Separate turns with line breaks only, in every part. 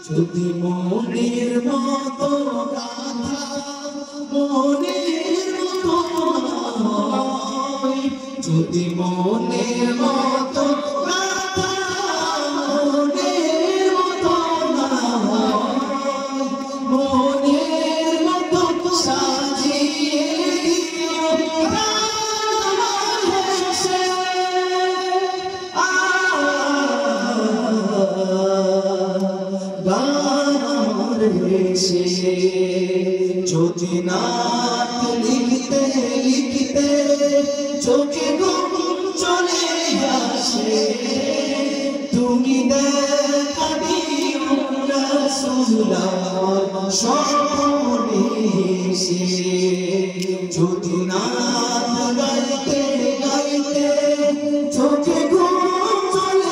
যদি মনের মতো গাথা মনের মতো নয়, যদি মনের মতো গাথা মনের মতো নয়, মনের মতো সাজিয়ে দিও যদি নাত লিখতে লিখতে চোখে ঘুম চলে আসে, তুমি দেখা দিও রাসূলুল্লাহ স্বপ্নে এসে। যদি নাত গাইতে গাইতে চোখে ঘুম চলে,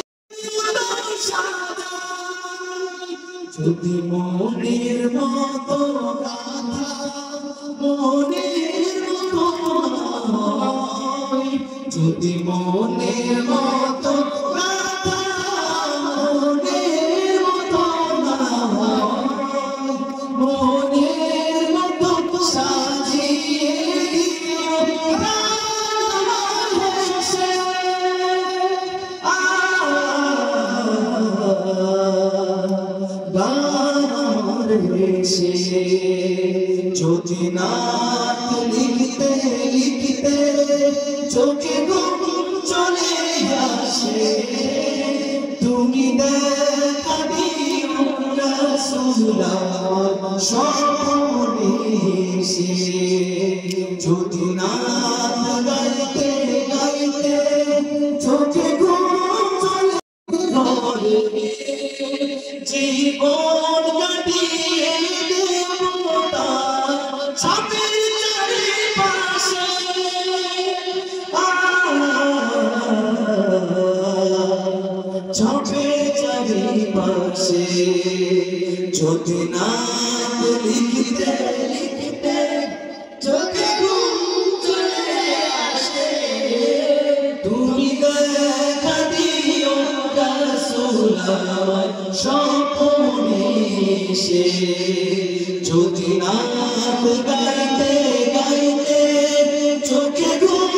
যদি মনের মতো গাথা মনের মতো নয়, যদি মনের মতো গাথা মনের মতো নয়, মনের মতো সাজিয়ে দিও যদি নাত লিখতে লিখতে চোখে ঘুম চলে আসে, তুমি দেখা দিও রাসূলুল্লাহ স্বপ্নে এসে। যদি নাত গাইতে গাইতে চোখে ঘুম চলে জীবন কাটিয়ে দেব তার ছাপের চারিপাশে, ছাপের চারিপাশে। যদি নাত লিখতে লিখতে চোখে ঘুম চলে আসে, তুমি দেখা দিও রাসূলুল্লাহ স্বপ্নে এসে। যদি নাত গাইতে গাইতে চোখে ঘুম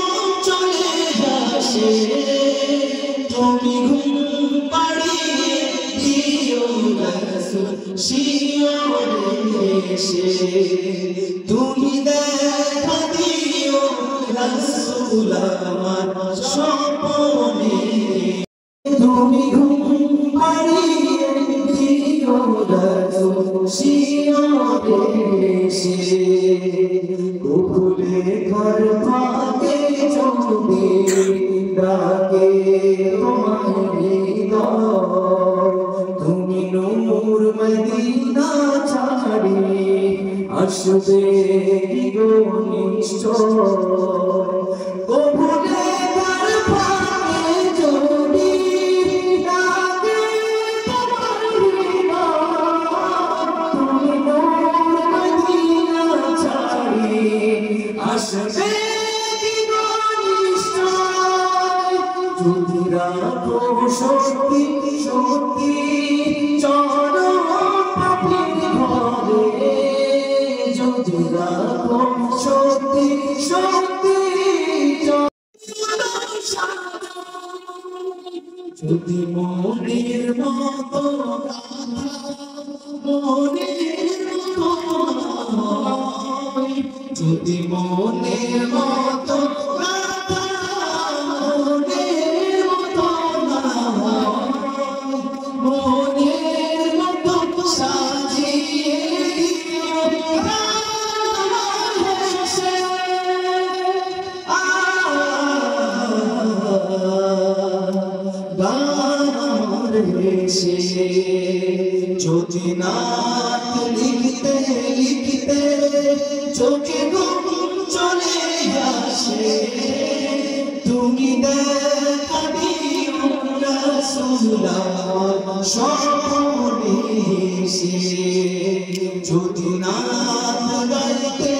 চলে আসে, তুমি ঘুম পাড়িয়ে দিও রাসূল শিয়রে এসে। তুমি দেখা দিও রাসূলুল্লাহ স্বপ্নে, তুমি ঘুম পাড়িয়ে দিও রাসূল শিয়রে এসে। গোকুলে ঘর ভাগে যদি ডাকে তোমার হৃদয়, তুমি নূর মদিনা ছাড়ি আসবে গো নিশ্চয়। গোকুলে ঘর ভাগে যদি ডাকে তোমার হৃদয়, তুমি নূর মদিনা ছাড়ি আসবে গো নিশ্চয়। যদি রাখো শক্তি শক্তি চরণ পাপের ঘরে, যদি রাখো শক্তি শক্তি যদি মনের মতো গাথা মনের মতো নয়, যদি মনের মতো গাথা মনের মতো নয়, মনের মতো সাজিয়ে দিও যদি নাত লিখতে লিখতে চোখে ঘুম চলে আসে, তুমি দেখা দিও রাসূলুল্লাহ স্বপ্নে এসে। যদি নাত গাইতে